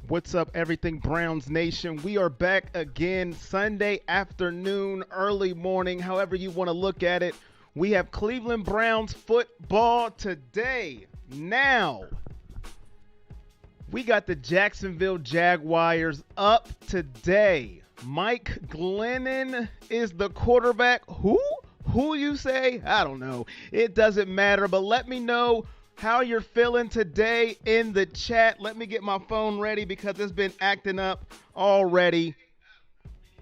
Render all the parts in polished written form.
What's up, Everything Browns Nation? We are back again Sunday afternoon, early morning, however you want to look at it. We have Cleveland Browns football today. Now, we got the Jacksonville Jaguars up today. Mike Glennon is the quarterback. Who? Who you say? I don't know. It doesn't matter, but let me know how you're feeling today in the chat. Let me get my phone ready because it's been acting up already.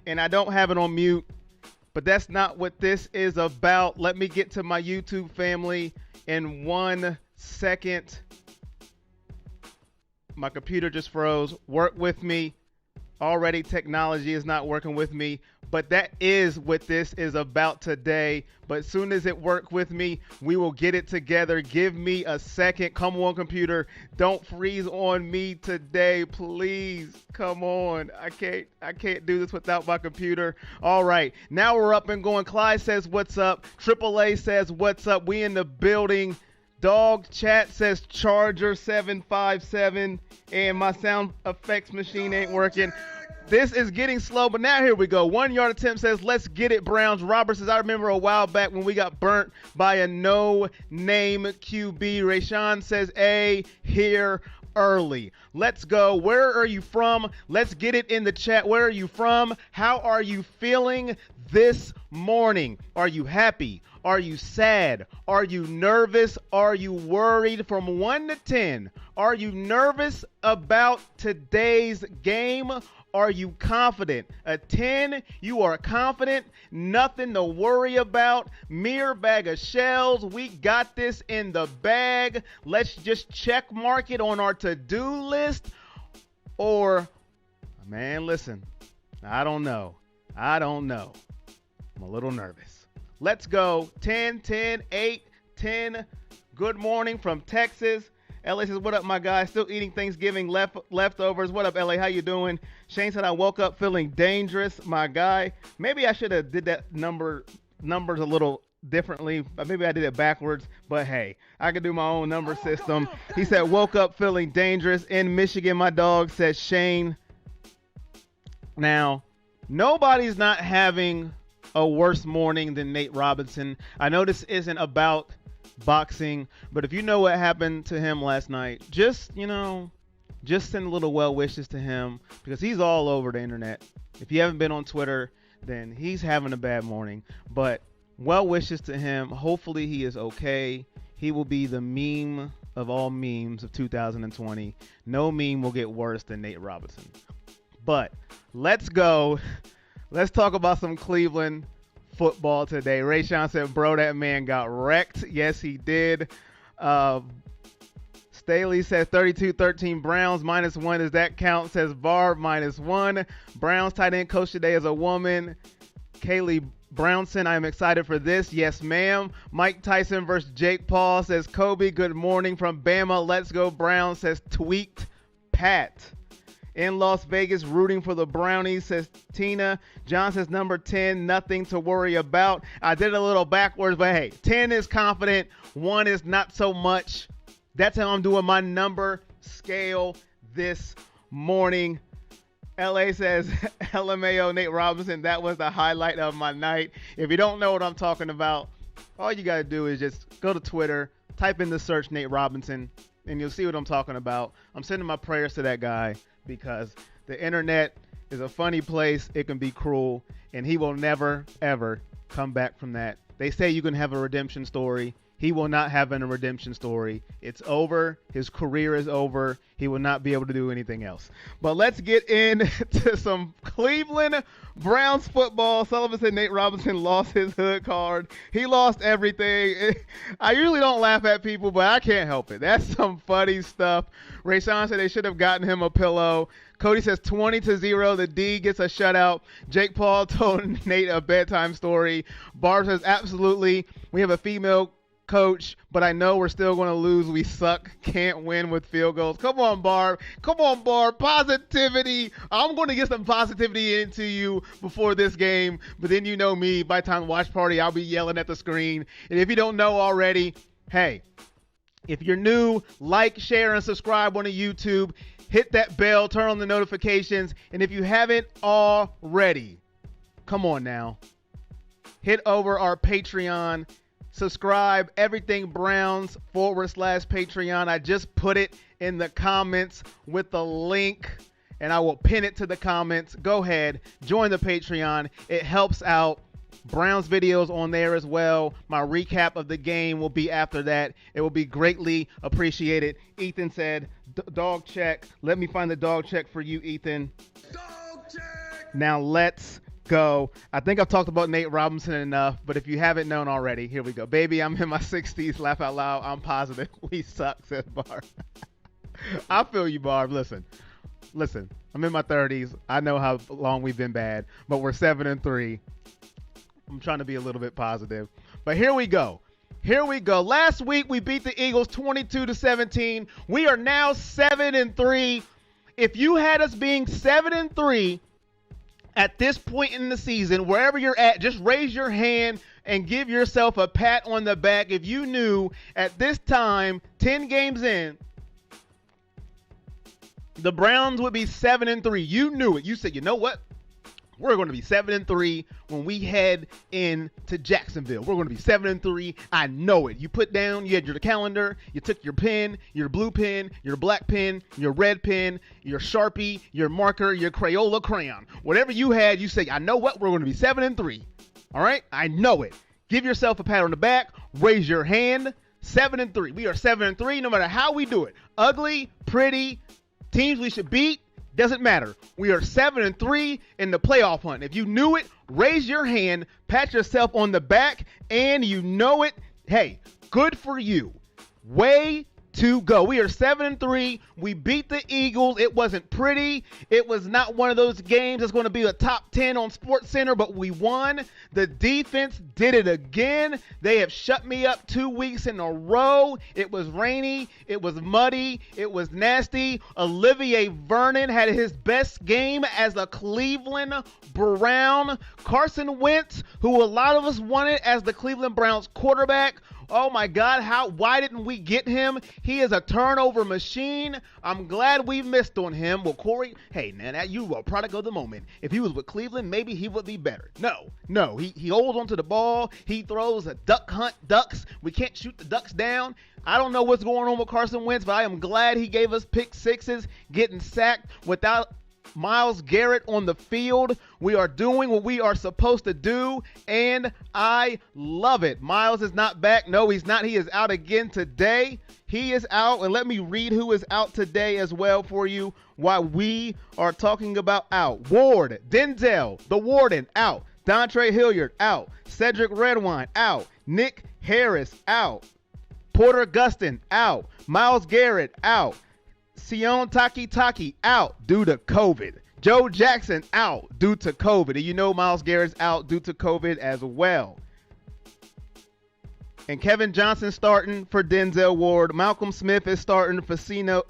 And I don't have it on mute, but that's not what this is about. Let me get to my YouTube family in 1 second. My computer just froze. Work with me. Already technology is not working with me, but that is what this is about today. But as soon as it works with me, we will get it together. Give me a second. Come on, computer. Don't freeze on me today, please. Come on. I can't do this without my computer. All right. Now we're up and going. Clyde says, what's up? AAA says, what's up? We in the building. Dog chat says Charger 757, and my sound effects machine ain't working. This is getting slow, but now here we go. 1 yard attempt says, let's get it, Browns. Robert says, I remember a while back when we got burnt by a no-name QB. Rayshawn says, here early. Let's go. Where are you from? Let's get it in the chat. Where are you from? How are you feeling this morning? Are you happy? Are you sad? Are you nervous? Are you worried? From 1 to 10, are you nervous about today's game? Are you confident? A 10, you are confident, nothing to worry about, mere bag of shells. We got this in the bag. Let's just check mark it on our to-do list. Or, man, listen, I don't know. I'm a little nervous. Let's go. 10, 10, 8, 10. Good morning from Texas. LA says, what up, my guy? Still eating Thanksgiving leftovers. What up, LA? How you doing? Shane said, I woke up feeling dangerous, my guy. Maybe I should have did that numbers a little differently. Maybe I did it backwards. But, hey, I can do my own number system. He said, woke up feeling dangerous. In Michigan, my dog says Shane. Now, nobody's not having a worse morning than Nate Robinson. I know this isn't about boxing, but if you know what happened to him last night, just send little well wishes to him because he's all over the internet. If you haven't been on Twitter, then he's having a bad morning, but well wishes to him. Hopefully he is okay. He will be the meme of all memes of 2020. No meme will get worse than Nate Robinson. But let's go. Let's talk about some Cleveland football today. Rayshawn said, bro, that man got wrecked. Yes, he did. Staley says 32-13 Browns -1. Does that count? Says Barb -1. Browns tight end coach today is a woman. Kaylee Brownson, I am excited for this. Yes, ma'am. Mike Tyson versus Jake Paul says Kobe. Good morning from Bama. Let's go Browns, says Tweaked Pat. In Las Vegas, rooting for the Brownies, says Tina. John says number 10, nothing to worry about. I did it a little backwards, but hey, 10 is confident, 1 is not so much. That's how I'm doing my number scale this morning. LA says, LMAO, Nate Robinson, that was the highlight of my night. If you don't know what I'm talking about, all you got to do is just go to Twitter, type in the search Nate Robinson, and you'll see what I'm talking about. I'm sending my prayers to that guy, because the internet is a funny place. It can be cruel, and he will never, ever come back from that. They say you can have a redemption story. He will not have a redemption story. It's over. His career is over. He will not be able to do anything else. But let's get into some Cleveland Browns football. Sullivan said Nate Robinson lost his hood card. He lost everything. I usually don't laugh at people, but I can't help it. That's some funny stuff. Rayshawn said they should have gotten him a pillow. Cody says 20-0. The D gets a shutout. Jake Paul told Nate a bedtime story. Barb says absolutely. We have a female coach, but I know we're still going to lose. We suck. Can't win with field goals. Come on, Barb. Come on, Barb. Positivity. I'm going to get some positivity into you before this game, but then you know me. By the time the watch party, I'll be yelling at the screen. And if you don't know already, hey, if you're new, like, share, and subscribe on the YouTube. hit that bell, turn on the notifications, and if you haven't already, come on now, hit over our Patreon, subscribe, Everything Browns /Patreon. I just put it in the comments with the link, and I will pin it to the comments. Go ahead, join the Patreon. It helps out. Browns videos on there as well. My recap of the game will be after that. It will be greatly appreciated. Ethan said, dog check. Let me find the dog check for you, Ethan. Dog check! Now let's go. I think I've talked about Nate Robinson enough, but if you haven't known already, here we go. Baby, I'm in my 60s. Laugh out loud. I'm positive. We suck, says Barb. I feel you, Barb. Listen, I'm in my 30s. I know how long we've been bad, but we're 7-3. I'm trying to be a little bit positive. But here we go. Last week we beat the Eagles 22-17. We are now 7-3. If you had us being 7-3 at this point in the season, wherever you're at, just raise your hand and give yourself a pat on the back if you knew at this time, 10 games in, the Browns would be 7-3. You knew it. You said, you know what? We're going to be 7-3 when we head into Jacksonville. We're going to be 7-3. I know it. You had your calendar, you took your pen, your blue pen, your black pen, your red pen, your Sharpie, your marker, your Crayola crayon. Whatever you had, you say, I know what? We're going to be 7-3. All right? I know it. Give yourself a pat on the back. Raise your hand. 7-3. We are 7-3 no matter how we do it. Ugly, pretty, teams we should beat. Doesn't matter. We are 7-3 in the playoff hunt. If you knew it, raise your hand, pat yourself on the back, and you know it. Hey, good for you. Way to go. We are 7-3. We beat the Eagles. It wasn't pretty. It was not one of those games that's going to be a top 10 on SportsCenter, but we won. The defense did it again. They have shut me up 2 weeks in a row. It was rainy. It was muddy. It was nasty. Olivier Vernon had his best game as a Cleveland Brown. Carson Wentz, who a lot of us wanted as the Cleveland Browns quarterback, oh my God, why didn't we get him? He is a turnover machine. I'm glad we missed on him. Well, Corey, hey, man, you were a product of the moment. If he was with Cleveland, maybe he would be better. No, he holds onto the ball. He throws a duck hunt ducks. We can't shoot the ducks down. I don't know what's going on with Carson Wentz, but I am glad he gave us pick sixes, getting sacked without Myles Garrett on the field. We are doing what we are supposed to do, and I love it. Myles is not back. No, he's not. He is out again today. He is out, and let me read who is out today as well for you while we are talking about out. Ward, Denzel, the Warden, out. Dontre Hilliard, out. Cedric Redwine, out. Nick Harris, out. Porter Gustin, out. Myles Garrett, out. Sion Taki out due to COVID. Joe Jackson out due to COVID. And you know Myles Garrett's out due to COVID as well. And Kevin Johnson starting for Denzel Ward. Malcolm Smith is starting for Sino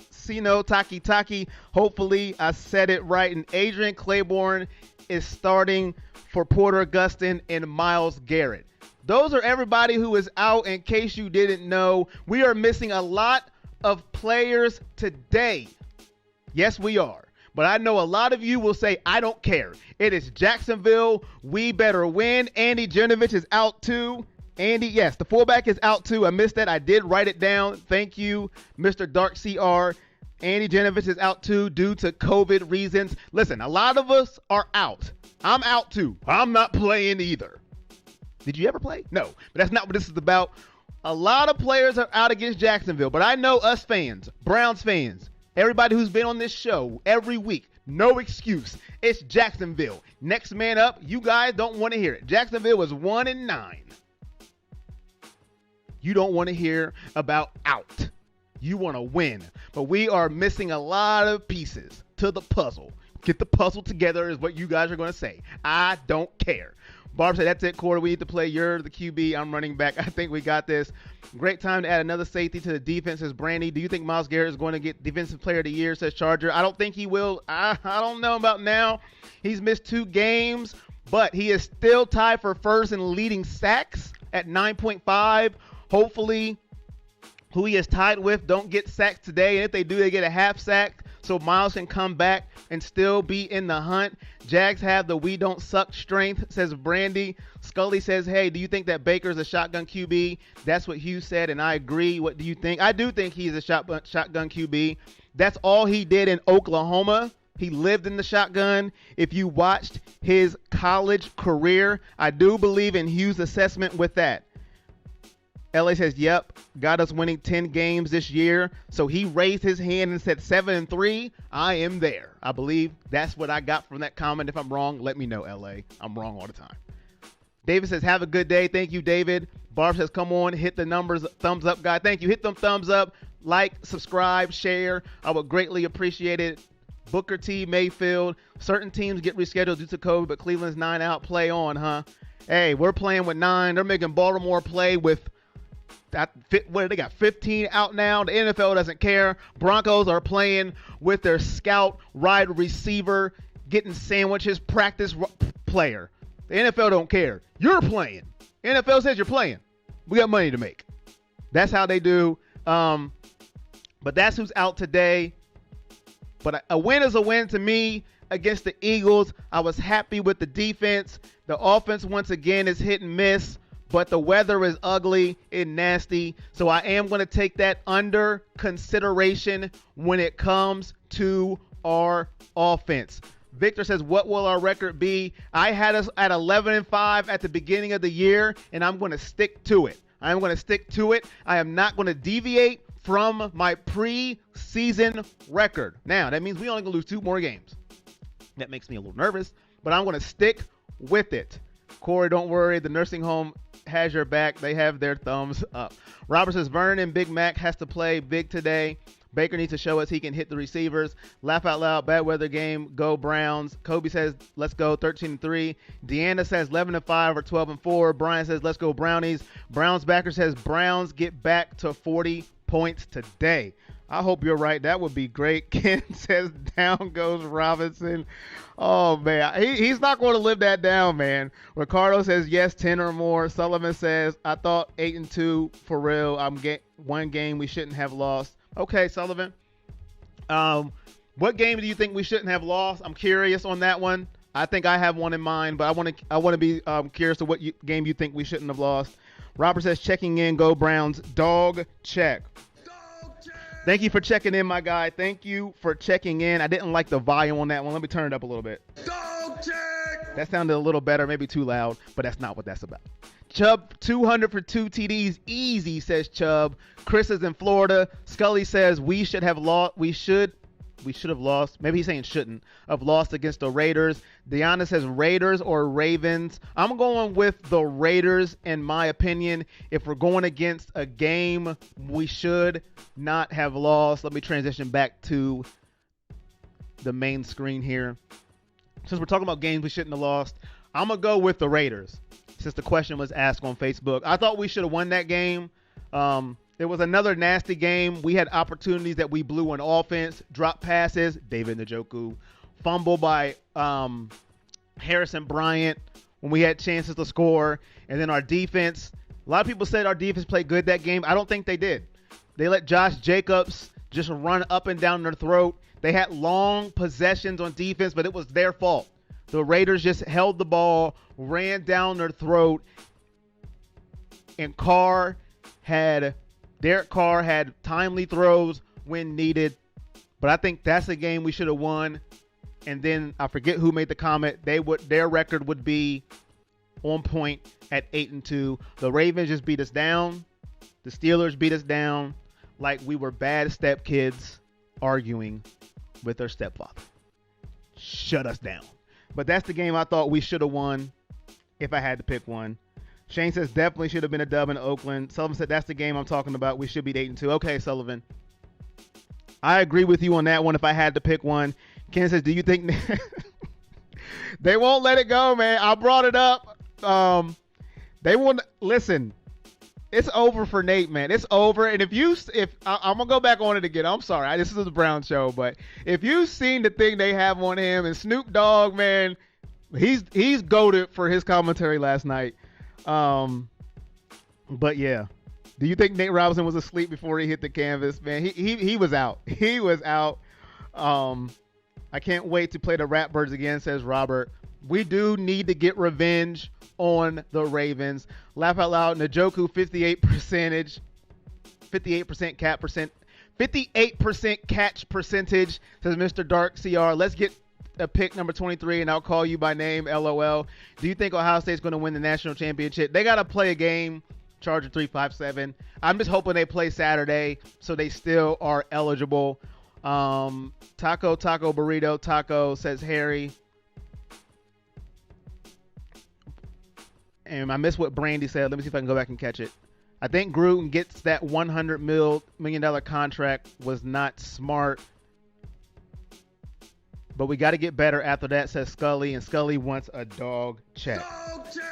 Taki. Hopefully I said it right. And Adrian Claiborne is starting for Porter Gustin and Myles Garrett. Those are everybody who is out. In case you didn't know, we are missing a lot of players today. Yes, we are. But I know a lot of you will say, I don't care. It is Jacksonville. We better win. Andy Genovich is out too. Andy, yes, the fullback is out too. I missed that. I did write it down. Thank you, Mr. Dark CR. Andy Genovich is out too due to COVID reasons. Listen, a lot of us are out. I'm out too. I'm not playing either. Did you ever play? No, but that's not what this is about. A lot of players are out against Jacksonville, but I know us fans, Browns fans, everybody who's been on this show every week, no excuse. It's Jacksonville. Next man up. You guys don't want to hear it. Jacksonville was 1-9. You don't want to hear about out. You want to win. But we are missing a lot of pieces to the puzzle. Get the puzzle together is what you guys are going to say. I don't care. Barb said, that's it, Corey. We need to play. You're the QB. I'm running back. I think we got this. Great time to add another safety to the defense, says Brandy. Do you think Myles Garrett is going to get Defensive Player of the Year, says Charger? I don't think he will. I don't know about now. He's missed 2 games, but he is still tied for first in leading sacks at 9.5. Hopefully, who he is tied with don't get sacked today. And if they do, they get a half sack. so Miles can come back and still be in the hunt. Jags have the we don't suck strength, says Brandy. Scully says, hey, do you think that Baker's a shotgun QB? That's what Hugh said, and I agree. What do you think? I do think he's a shotgun QB. That's all he did in Oklahoma. He lived in the shotgun. If you watched his college career, I do believe in Hugh's assessment with that. LA says, yep, got us winning 10 games this year. So he raised his hand and said 7-3. I am there. I believe that's what I got from that comment. If I'm wrong, let me know, LA. I'm wrong all the time. David says, have a good day. Thank you, David. Barb says, come on, hit the numbers. Thumbs up, guy. Thank you. Hit them thumbs up. Like, subscribe, share. I would greatly appreciate it. Booker T, Mayfield. Certain teams get rescheduled due to COVID, but Cleveland's 9 out. Play on, huh? Hey, we're playing with 9. They're making Baltimore play with what, they got 15 out now. The NFL doesn't care. Broncos are playing with their scout wide receiver, getting sandwiches, practice player. The NFL don't care. You're playing. NFL says you're playing. We got money to make. That's how they do. But that's who's out today. But a win is a win to me against the Eagles. I was happy with the defense. The offense, once again, is hit and miss. But the weather is ugly and nasty. So I am going to take that under consideration when it comes to our offense. Victor says, what will our record be? I had us at 11-5 at the beginning of the year, and I'm going to stick to it. I am going to stick to it. I am not going to deviate from my preseason record. Now, that means we only going to lose 2 more games. That makes me a little nervous, but I'm going to stick with it. Corey, don't worry. The nursing home has your back. They have their thumbs up. Robert says, Vernon and Big Mac has to play big today. Baker needs to show us he can hit the receivers. Laugh out loud. Bad weather game. Go Browns. Kobe says, let's go 13-3. Deanna says 11-5 or 12-4. Brian says, let's go Brownies. Browns backer says Browns get back to 40 points today. I hope you're right. That would be great. Ken says, down goes Robinson. Oh, man. He's not going to live that down, man. Ricardo says, yes, 10 or more. Sullivan says, I thought 8-2 for real. One game we shouldn't have lost. Okay, Sullivan. What game do you think we shouldn't have lost? I'm curious on that one. I think I have one in mind, but I want to be curious to what game you think we shouldn't have lost. Robert says, checking in. Go Browns. Dog check. Thank you for checking in, my guy. Thank you for checking in. I didn't like the volume on that one. Let me turn it up a little bit. Dog check. That sounded a little better, maybe too loud, but that's not what that's about. Chubb, 200 for 2 TDs. Easy, says Chubb. Chris is in Florida. Scully says we should have lost. We should have lost. Maybe he's saying shouldn't have lost against the Raiders. Deanna says Raiders or Ravens. I'm going with the Raiders, in my opinion. If we're going against a game we should not have lost. Let me transition back to the main screen here. Since we're talking about games we shouldn't have lost, I'm going to go with the Raiders, since the question was asked on Facebook. I thought we should have won that game. It was another nasty game. We had opportunities that we blew on offense, drop passes, David Njoku, fumble by Harrison Bryant when we had chances to score. And then our defense, a lot of people said our defense played good that game. I don't think they did. They let Josh Jacobs just run up and down their throat. They had long possessions on defense, but it was their fault. The Raiders just held the ball, ran down their throat, and Derek Carr had timely throws when needed. But I think that's a game we should have won. And then I forget who made the comment. Their record would be on point at 8-2. The Ravens just beat us down. The Steelers beat us down like we were bad stepkids arguing with their stepfather. Shut us down. But that's the game I thought we should have won if I had to pick one. Shane says definitely should have been a dub in Oakland. Sullivan said that's the game I'm talking about. We should be 8-2. Okay, Sullivan. I agree with you on that one if I had to pick one. Ken says, do you think they won't let it go, man? I brought it up. They won't listen. It's over for Nate, man. It's over. And if I'm gonna go back on it again. I'm sorry. This is the Brown show, but if you've seen the thing they have on him and Snoop Dogg, man, he's goated for his commentary last night. But yeah, do you think Nate Robinson was asleep before he hit the canvas, man? He was out. He was out. I can't wait to play the Ratbirds again, says Robert. We do need to get revenge on the Ravens. Laugh out loud. Njoku 58% catch percentage, says Mr. Dark CR. Let's get a pick number 23 and I'll call you by name. LOL. Do you think Ohio State's going to win the national championship? They got to play a game. Charger 357. I'm just hoping they play Saturday so they still are eligible. Taco burrito taco, says Harry. And I missed what Brandy said. Let me see if I can go back and catch it. I think Gruden gets that $100 million contract was not smart. But we got to get better after that, says Scully. And Scully wants a dog check. Dog check!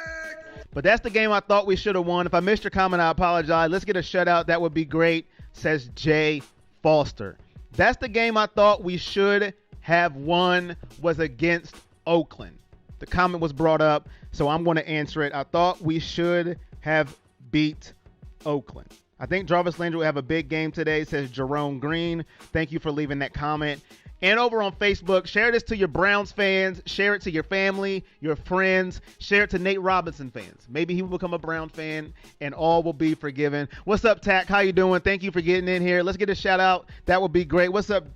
But that's the game I thought we should have won. If I missed your comment, I apologize. Let's get a shutout. That would be great, says Jay Foster. That's the game I thought we should have won, was against Oakland. The comment was brought up, so I'm going to answer it. I thought we should have beat Oakland. I think Jarvis Landry will have a big game today, says Jerome Green. Thank you for leaving that comment. And over on Facebook, share this to your Browns fans. Share it to your family, your friends. Share it to Nate Robinson fans. Maybe he will become a Brown fan and all will be forgiven. What's up, Tack? How you doing? Thank you for getting in here. Let's get a shout out. That would be great. What's up,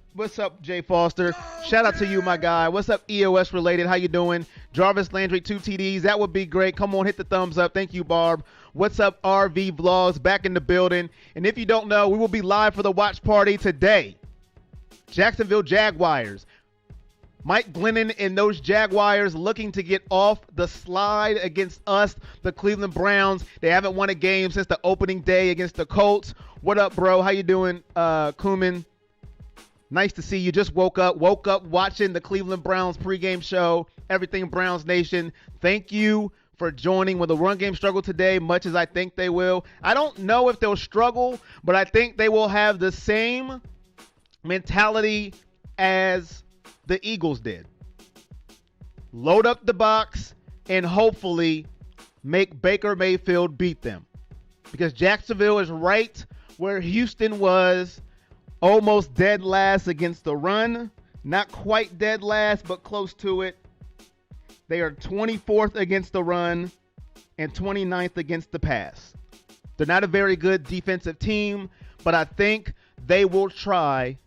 Jay Foster? Shout out to you, my guy. What's up, EOS related? How you doing? Jarvis Landry, 2 TDs. That would be great. Come on, hit the thumbs up. Thank you, Barb. What's up, RV Vlogs? Back in the building. And if you don't know, we will be live for the watch party today. Jacksonville Jaguars. Mike Glennon and those Jaguars looking to get off the slide against us, the Cleveland Browns. They haven't won a game since the opening day against the Colts. What up, bro? How you doing, Kuman? Nice to see you. Just woke up watching the Cleveland Browns pregame show. Everything Browns Nation. Thank you for joining. With the run game struggle today, much as I think they will. I don't know if they'll struggle, but I think they will have the same mentality as the Eagles did. Load up the box and hopefully make Baker Mayfield beat them. Because Jacksonville is right where Houston was, almost dead last against the run. Not quite dead last, but close to it. They are 24th against the run and 29th against the pass. They're not a very good defensive team, but I think they will try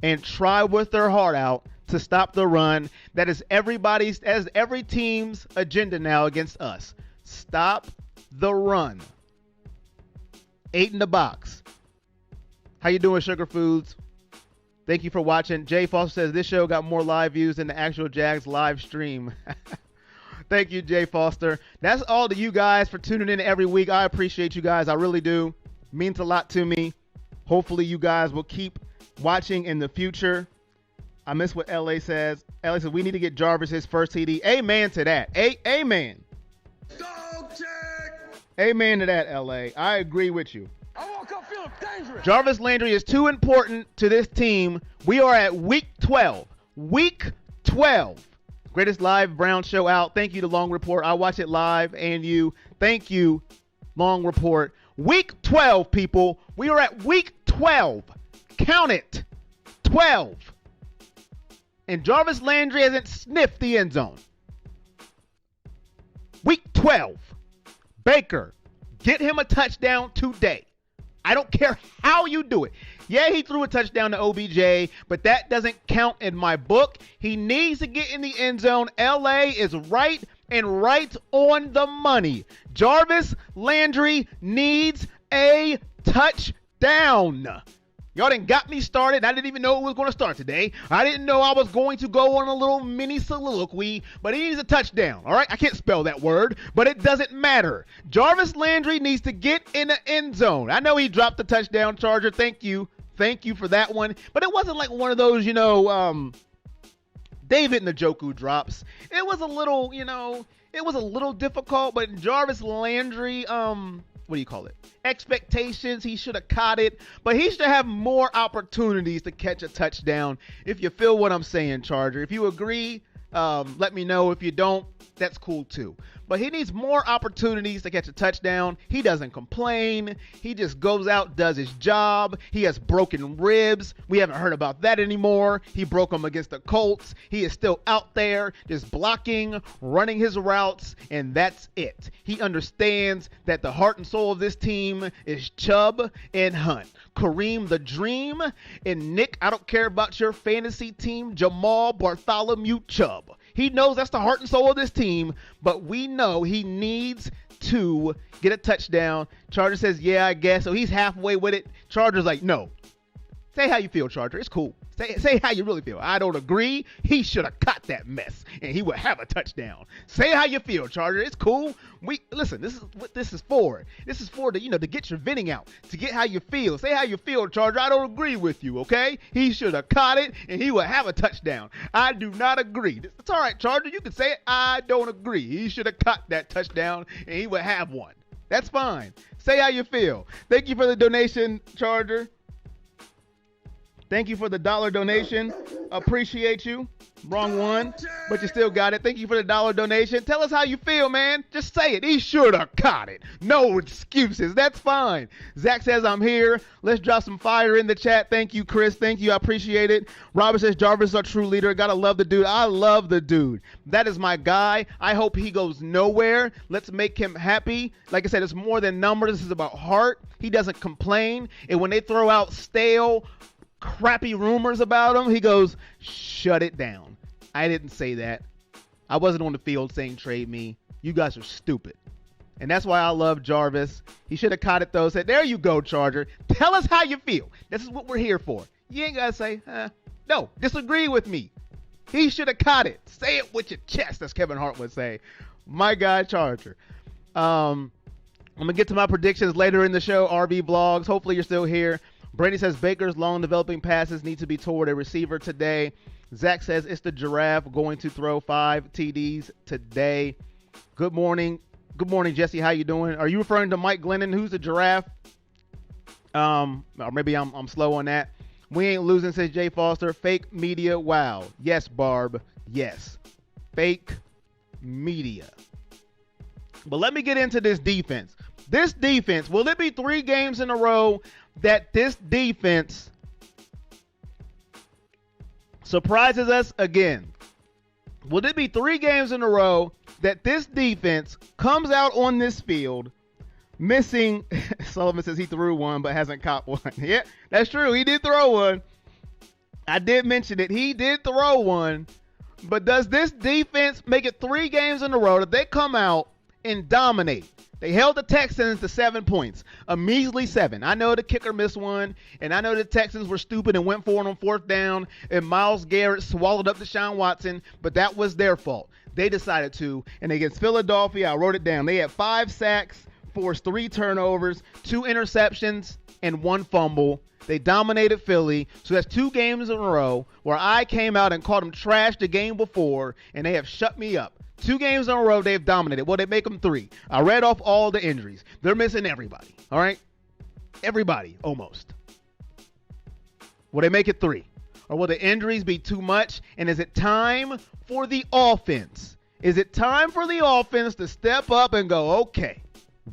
with their heart out to stop the run. That is every team's agenda now against us. Stop the run. 8 in the box. How you doing, Sugar Foods? Thank you for watching. Jay Foster says this show got more live views than the actual Jags live stream. Thank you, Jay Foster. That's all to you guys for tuning in every week. I appreciate you guys. I really do. Means a lot to me. Hopefully you guys will keep watching in the future. I miss what LA says. LA says we need to get Jarvis his first TD. Amen to that. Amen. Dog check! Amen to that, LA. I agree with you. I woke up feeling dangerous. Jarvis Landry is too important to this team. We are at week 12. Week 12. Greatest live Brown show out. Thank you to Long Report. I watch it live and you. Thank you, Long Report. Week 12, people. We are at week 12. Count it. 12. And Jarvis Landry hasn't sniffed the end zone. Week 12. Baker, get him a touchdown today. I don't care how you do it. Yeah, he threw a touchdown to OBJ, but that doesn't count in my book. He needs to get in the end zone. LA is right and right on the money. Jarvis Landry needs a touchdown. Y'all done got me started. I didn't even know it was going to start today. I didn't know I was going to go on a little mini soliloquy, but he needs a touchdown. All right, I can't spell that word, but it doesn't matter. Jarvis Landry needs to get in the end zone. I know he dropped the touchdown, Charger. Thank you for that one. But it wasn't like one of those, David Njoku drops. It was a little, it was a little difficult, but Jarvis Landry, what do you call it? Expectations. He should have caught it, but he should have more opportunities to catch a touchdown. If you feel what I'm saying, Charger. If you agree, Let me know if you don't. That's cool too. But he needs more opportunities to catch a touchdown. He doesn't complain. He just goes out, does his job. He has broken ribs. We haven't heard about that anymore. He broke them against the Colts. He is still out there just blocking, running his routes, and that's it. He understands that the heart and soul of this team is Chubb and Hunt. Kareem the Dream and Nick, I don't care about your fantasy team, Jamal Bartholomew Chubb. He knows that's the heart and soul of this team, but we know he needs to get a touchdown. Charger says, yeah, I guess. So he's halfway with it. Charger's like, no. Say how you feel, Charger. It's cool. Say how you really feel. I don't agree. He should have caught that mess, and he would have a touchdown. Say how you feel, Charger. It's cool. Listen. This is what this is for. This is for to get your venting out, to get how you feel. Say how you feel, Charger. I don't agree with you. Okay? He should have caught it, and he would have a touchdown. I do not agree. It's all right, Charger. You can say it. I don't agree. He should have caught that touchdown, and he would have one. That's fine. Say how you feel. Thank you for the donation, Charger. Thank you for the $1 donation. Appreciate you. Wrong one, but you still got it. Thank you for the $1 donation. Tell us how you feel, man. Just say it. He should have caught it. No excuses. That's fine. Zach says, I'm here. Let's drop some fire in the chat. Thank you, Chris. Thank you. I appreciate it. Robert says, Jarvis is our true leader. Gotta love the dude. I love the dude. That is my guy. I hope he goes nowhere. Let's make him happy. Like I said, it's more than numbers. This is about heart. He doesn't complain. And when they throw out stale, crappy rumors about him, he goes, shut it down. I didn't say that. I wasn't on the field saying trade me. You guys are stupid. And that's why I love Jarvis. He should have caught it though. Said, there you go, Charger. Tell us how you feel. This is what we're here for. You ain't got to say, no, disagree with me. He should have caught it. Say it with your chest, as Kevin Hart would say. My guy, Charger. I'm going to get to my predictions later in the show, RB Blogs. Hopefully you're still here. Brady says Baker's long developing passes need to be toward a receiver today. Zach says it's the giraffe going to throw 5 TDs today. Good morning. Good morning, Jesse. How you doing? Are you referring to Mike Glennon? Who's the giraffe? Or maybe I'm slow on that. We ain't losing, says Jay Foster. Fake media. Wow. Yes, Barb. Yes. Fake media. But let me get into this defense. This defense, will it be 3 games in a row that this defense surprises us again? Will it be 3 games in a row that this defense comes out on this field missing? Sullivan says he threw one but hasn't caught one. Yeah, that's true. He did throw one. I did mention it. He did throw one. But does this defense make it 3 games in a row that they come out and dominate? They held the Texans to 7 points, a measly 7. I know the kicker missed one, and I know the Texans were stupid and went for it on 4th down, and Myles Garrett swallowed up Deshaun Watson, but that was their fault. They decided to, and against Philadelphia, I wrote it down. They had 5 sacks, forced 3 turnovers, 2 interceptions, and 1 fumble. They dominated Philly, so that's 2 games in a row where I came out and called them trash the game before, and they have shut me up. 2 games in a row they've dominated. Well, they make them 3. I read off all the injuries. They're missing everybody, all right? Everybody, almost. Will they make it 3? Or will the injuries be too much? And is it time for the offense? Is it time for the offense to step up and go, okay,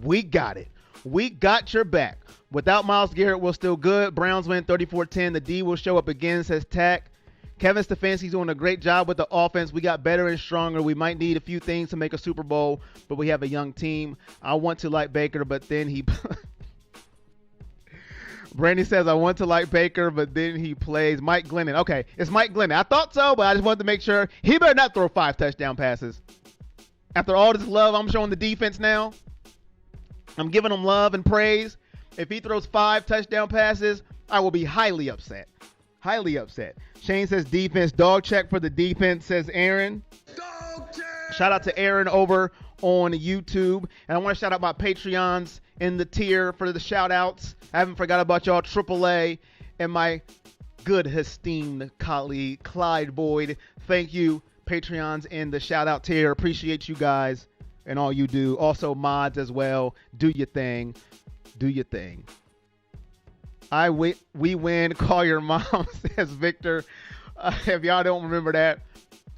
we got it. We got your back. Without Myles Garrett, we're still good. Browns win 34-10. The D will show up again, says Tack. Kevin Stefanski's doing a great job with the offense. We got better and stronger. We might need a few things to make a Super Bowl, but we have a young team. I want to like Baker, but then he... Brandy says, I want to like Baker, but then he plays Mike Glennon. Okay, it's Mike Glennon. I thought so, but I just wanted to make sure. He better not throw 5 touchdown passes. After all this love I'm showing the defense now, I'm giving him love and praise. If he throws 5 touchdown passes, I will be highly upset. Highly upset. Shane says defense. Dog check for the defense, says Aaron. Dog check. Shout out to Aaron over on YouTube. And I want to shout out my Patreons in the tier for the shout outs. I haven't forgot about y'all, AAA, and my good esteemed colleague, Clyde Boyd. Thank you, Patreons in the shout out tier. Appreciate you guys and all you do. Also mods as well. Do your thing. Do your thing. We win. Call your mom, says Victor. If y'all don't remember that,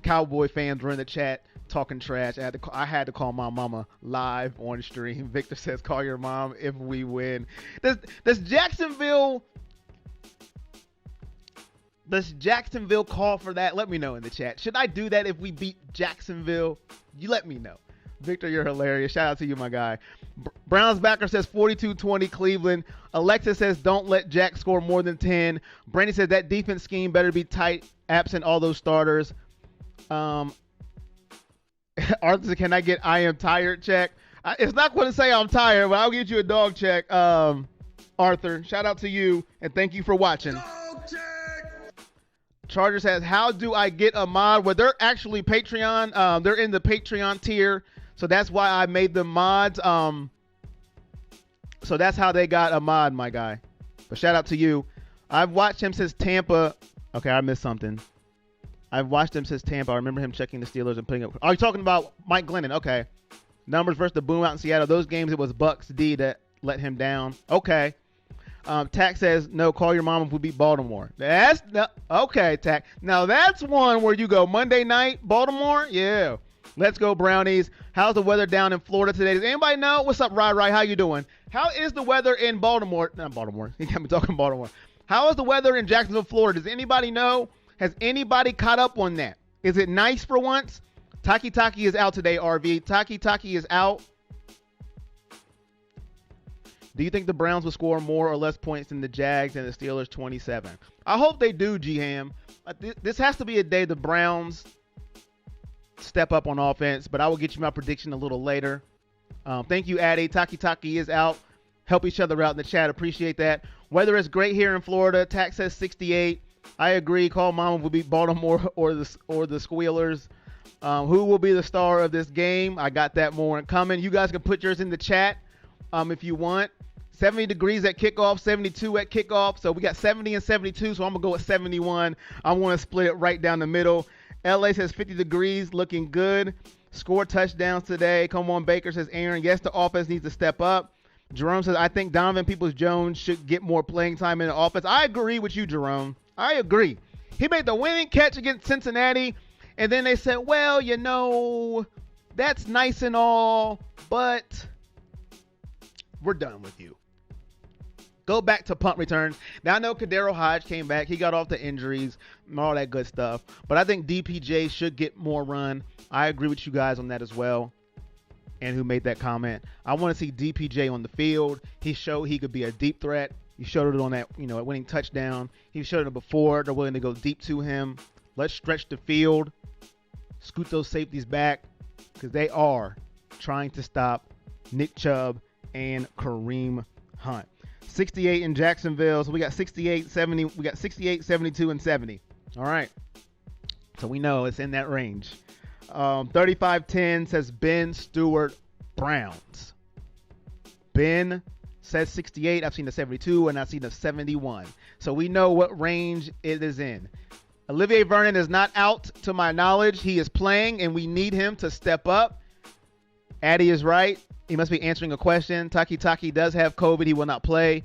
Cowboy fans were in the chat talking trash. I had to call my mama live on stream. Victor says, call your mom if we win. Does Jacksonville call for that? Let me know in the chat. Should I do that if we beat Jacksonville? You let me know. Victor, you're hilarious. Shout out to you, my guy. Browns backer says 42-20 Cleveland. Alexa says don't let Jack score more than 10. Brandon says that defense scheme better be tight, absent all those starters. Arthur says, can I get I am tired check? It's not going to say I'm tired, but I'll get you a dog check. Arthur, shout out to you, and thank you for watching. Dog check. Charger says, how do I get a mod? Well, they're actually Patreon. They're in the Patreon tier. So that's why I made them mods. So that's how they got a mod, my guy. But shout out to you. I've watched him since Tampa. Okay, I missed something. I've watched him since Tampa. I remember him checking the Steelers and putting up. Oh, you're talking about Mike Glennon. Okay. Numbers versus the boom out in Seattle. Those games, it was Bucks D that let him down. Okay. Tack says, no, call your mom if we beat Baltimore. That's okay, Tack. Now that's one where you go Monday night, Baltimore. Yeah. Let's go, Brownies. How's the weather down in Florida today? Does anybody know? What's up, Rai? How you doing? How is the weather in Baltimore? Not Baltimore. You got me talking Baltimore. How is the weather in Jacksonville, Florida? Does anybody know? Has anybody caught up on that? Is it nice for once? Taki is out today, RV. Taki is out. Do you think the Browns will score more or less points than the Jags and the Steelers 27? I hope they do, G-Ham. This has to be a day the Browns step up on offense, but I will get you my prediction a little later. Thank you, Addy. Taki is out. Help each other out in the chat. Appreciate that. Weather is great here in Florida. Tax says 68. I agree. Call mom will beat Baltimore or the Squealers. Who will be the star of this game? I got that more coming. You guys can put yours in the chat if you want. 70 degrees at kickoff, 72 at kickoff. So we got 70 and 72, so I'm going to go with 71. I want to split it right down the middle. LA says 50 degrees, looking good. Score touchdowns today. Come on, Baker, says Aaron. Yes, the offense needs to step up. Jerome says, I think Donovan Peoples-Jones should get more playing time in the offense. I agree with you, Jerome. I agree. He made the winning catch against Cincinnati, and then they said, well, you know, that's nice and all, but we're done with you. Go back to punt returns. Now, I know Kadero Hodge came back. He got off the injuries and all that good stuff. But I think DPJ should get more run. I agree with you guys on that as well. And who made that comment. I want to see DPJ on the field. He showed he could be a deep threat. He showed it on that, a winning touchdown. He showed it before. They're willing to go deep to him. Let's stretch the field. Scoot those safeties back. Because they are trying to stop Nick Chubb and Kareem Hunt. 68 in Jacksonville. So we got 68, 70. We got 68, 72, and 70. All right. So we know it's in that range. 35-10 says Ben Stewart Browns. Ben says 68. I've seen the 72 and I've seen the 71. So we know what range it is in. Olivier Vernon is not out to my knowledge. He is playing and we need him to step up. Addy is right. He must be answering a question. Taki does have COVID. He will not play.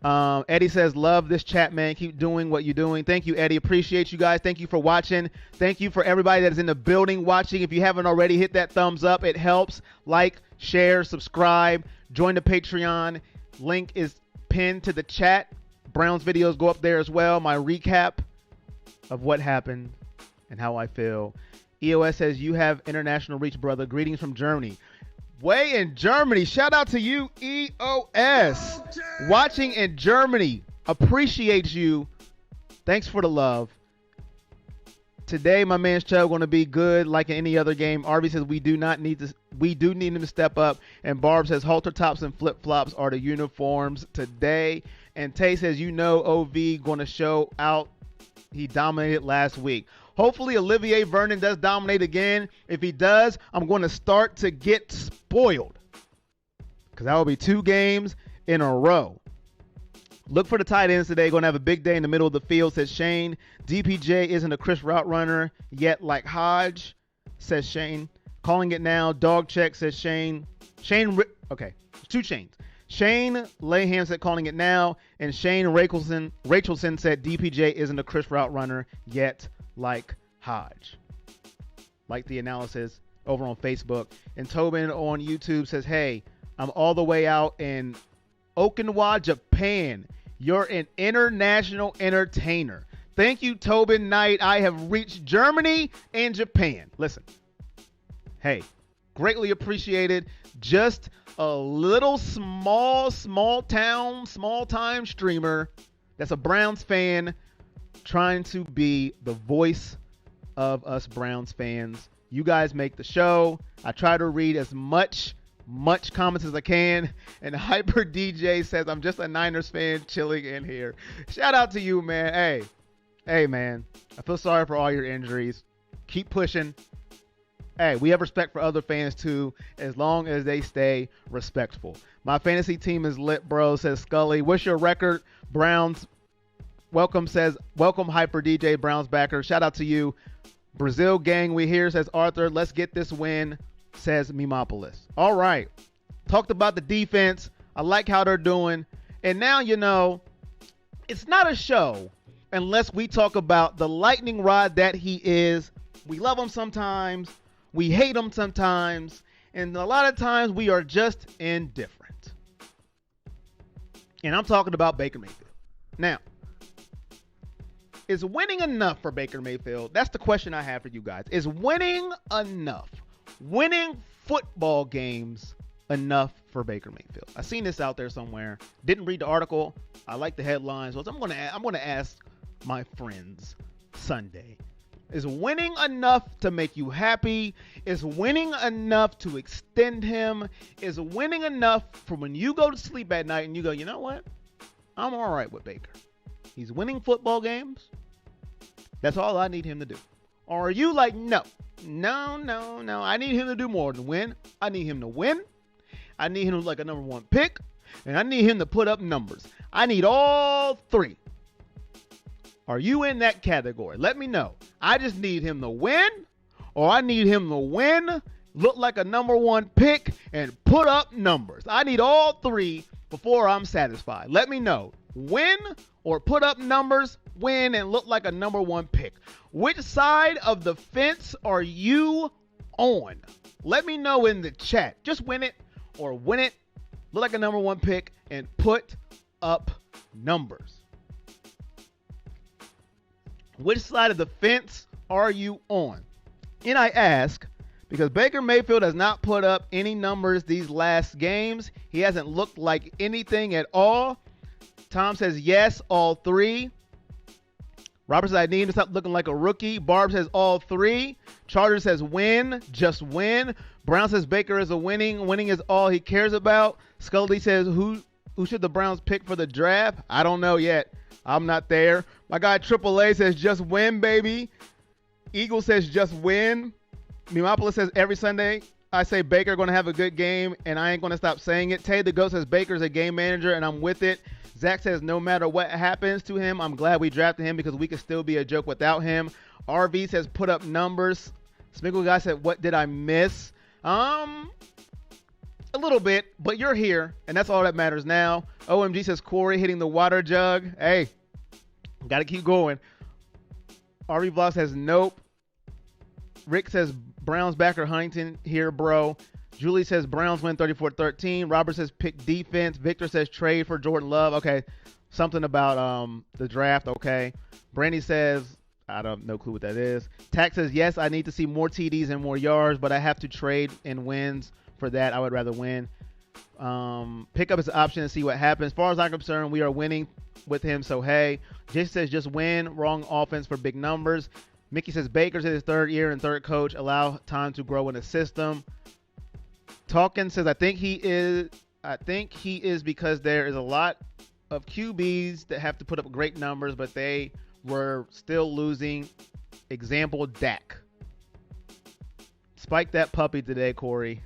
Eddie says, love this chat, man. Keep doing what you're doing. Thank you, Eddie. Appreciate you guys. Thank you for watching. Thank you for everybody that is in the building watching. If you haven't already, hit that thumbs up. It helps. Like, share, subscribe. Join the Patreon. Link is pinned to the chat. Browns videos go up there as well. My recap of what happened and how I feel. EOS says, you have international reach, brother. Greetings from Germany. Way in Germany. Shout out to you, EOS. Watching in Germany. Appreciate you. Thanks for the love. Today, my man's Chubb going to be good like in any other game. RV says we do need him to step up. And Barb says halter tops and flip flops are the uniforms today. And Tay says OV going to show out. He dominated last week. Hopefully, Olivier Vernon does dominate again. If he does, I'm going to start to get spoiled. Because that will be 2 games in a row. Look for the tight ends today. Going to have a big day in the middle of the field, says Shane. DPJ isn't a crisp route runner yet like Hodge, says Shane. Calling it now. Dog check, says Shane. Okay, 2 Shanes. Shane Layham said calling it now. And Shane Rachelson said DPJ isn't a crisp route runner yet like Hodge. Like the analysis over on Facebook. And Tobin on YouTube says, hey, I'm all the way out in Okinawa, Japan. You're an international entertainer. Thank you, Tobin Knight. I have reached Germany and Japan. Listen, hey, greatly appreciated. Just a little small time streamer that's a Browns fan trying to be the voice of us Browns fans. You guys make the show. I try to read as much comments as I can. And Hyper DJ says, I'm just a Niners fan chilling in here. Shout out to you, man. Hey, man. I feel sorry for all your injuries. Keep pushing. Hey, we have respect for other fans too, as long as they stay respectful. My fantasy team is lit, bro, says Scully. What's your record? Browns. Welcome Hyper DJ, Browns backer. Shout out to you. Brazil gang, we here, says Arthur. Let's get this win, says Mimopolis. All right. Talked about the defense. I like how they're doing. And now, it's not a show unless we talk about the lightning rod that he is. We love him sometimes. We hate him sometimes. And a lot of times we are just indifferent. And I'm talking about Baker Mayfield. Now, is winning enough for Baker Mayfield? That's the question I have for you guys. Is winning enough? Winning football games enough for Baker Mayfield? I seen this out there somewhere. Didn't read the article. I like the headlines. So I'm going to ask my friends Sunday. Is winning enough to make you happy? Is winning enough to extend him? Is winning enough for when you go to sleep at night and you go, you know what? I'm all right with Baker. He's winning football games. That's all I need him to do. Or are you like, no. I need him to do more than win. I need him to win. I need him to like a number one pick. And I need him to put up numbers. I need all three. Are you in that category? Let me know. I just need him to win. Or I need him to win, look like a number one pick, and put up numbers. I need all three before I'm satisfied. Let me know. Win or put up numbers, win and look like a number one pick. Which side of the fence are you on? Let me know in the chat. Just win it or win it, look like a number one pick, and put up numbers. Which side of the fence are you on? And I ask because Baker Mayfield has not put up any numbers these last games. He hasn't looked like anything at all. Tom says yes, all three. Robert says I need him to stop looking like a rookie. Barb says all three. Charter says win, just win. Brown says Baker is a winning. Winning is all he cares about. Scully says who should the Browns pick for the draft? I don't know yet. I'm not there. My guy AAA says just win, baby. Eagle says just win. Mimopolis says every Sunday I say Baker going to have a good game, and I ain't going to stop saying it. Tay the Goat says Baker's a game manager, and I'm with it. Zach says no matter what happens to him, I'm glad we drafted him because we could still be a joke without him. RV says put up numbers. Sminkle guy said what did I miss? A little bit, but you're here, and that's all that matters now. OMG says Corey hitting the water jug. Hey, got to keep going. RV Vlog says nope. Rick says Browns backer Huntington here, bro. Julie says Browns win 34-13. Robert says pick defense. Victor says trade for Jordan Love. Okay, something about the draft. Okay. Brandy says I don't no clue what that is. Tax says yes, I need to see more TDs and more yards, but I have to trade in wins for that. I would rather win. Pick up his option and see what happens. As far as I'm concerned, we are winning with him. So hey, Jason says just win. Wrong offense for big numbers. Mickey says Baker's in his third year and third coach. Allow time to grow in the system. Talkin says I think he is because there is a lot of QBs that have to put up great numbers, but they were still losing. Example Dak. Spike that puppy today, Corey.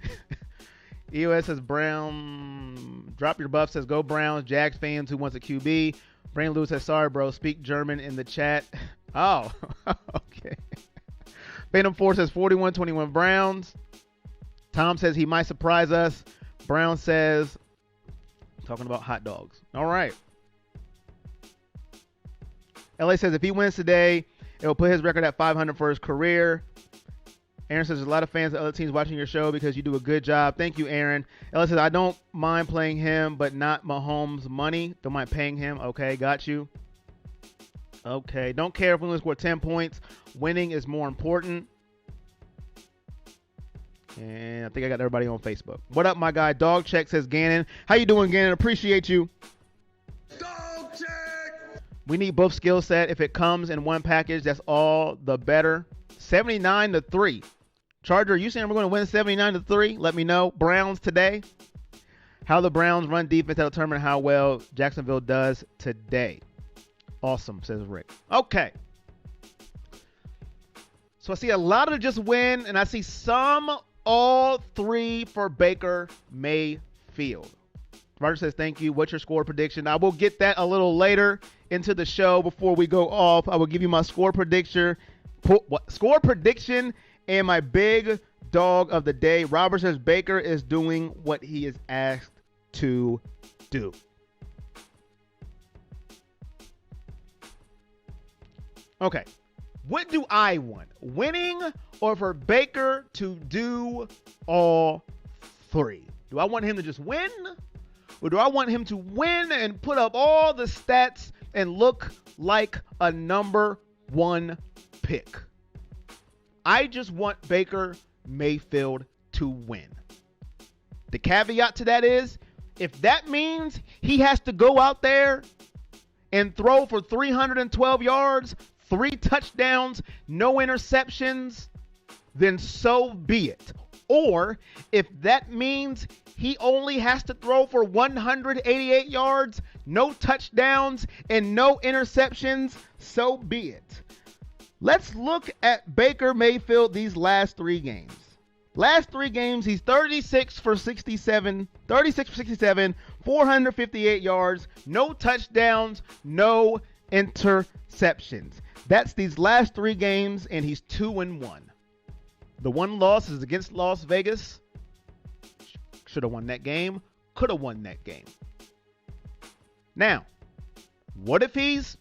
EOS says Brown. Drop your buff says go Browns. Jags fans who wants a QB. Brain Lewis says sorry bro. Speak German in the chat. Oh, okay. Phantom 4 says 41-21 Browns. Tom says he might surprise us. Brown says, talking about hot dogs. All right. LA says if he wins today, It will put his record at 500 for his career. Aaron says there's a lot of fans of other teams watching your show because you do a good job. Thank you, Aaron. Ella says, I don't mind playing him, but not Mahomes' money. Don't mind paying him. Okay, got you. Okay, don't care if we only score 10 points. Winning is more important. And I think I got everybody on Facebook. What up, my guy? Dog Check says, Gannon. How you doing, Gannon? Appreciate you. Dog check. We need both skill set. If it comes in one package, that's all the better. 79-3. Charger, you saying we're going to win 79-3? Let me know. Browns today. How the Browns run defense will determine how well Jacksonville does today. Awesome, says Rick. Okay. So I see a lot of just win, and I see some all three for Baker Mayfield. Roger says, thank you. What's your score prediction? I will get that a little later into the show before we go off. I will give you my score prediction. Score prediction and my big dog of the day. Robert says Baker is doing what he is asked to do. Okay. What do I want? Winning or for Baker to do all three? Do I want him to just win? Or do I want him to win and put up all the stats and look like a number one pick? I just want Baker Mayfield to win. The caveat to that is, if that means he has to go out there and throw for 312 yards, 3 touchdowns, no interceptions, then so be it. Or if that means he only has to throw for 188 yards, no touchdowns, and no interceptions, so be it. Let's look at Baker Mayfield these last 3 games. Last 3 games, he's 36 for 67, 458 yards, no touchdowns, no interceptions. That's these last 3 games, and he's 2-1. The one loss is against Las Vegas. Should have won that game. Could have won that game. Now, what if he's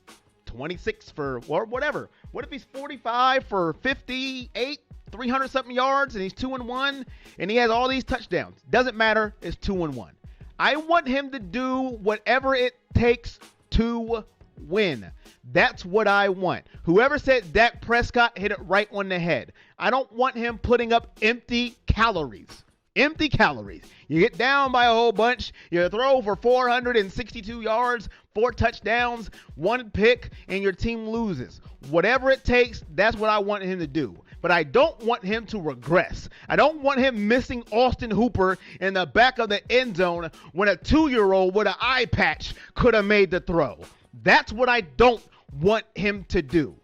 26 for, or whatever? What if he's 45 for 58, 300-something yards, and he's 2-1, and he has all these touchdowns? Doesn't matter. It's 2-1. I want him to do whatever it takes to win. That's what I want. Whoever said Dak Prescott hit it right on the head. I don't want him putting up empty calories. Empty calories. You get down by a whole bunch, you throw for 462 yards, 4 touchdowns, 1 pick, and your team loses. Whatever it takes, that's what I want him to do. But I don't want him to regress. I don't want him missing Austin Hooper in the back of the end zone when a 2-year-old with an eye patch could have made the throw. That's what I don't want him to do.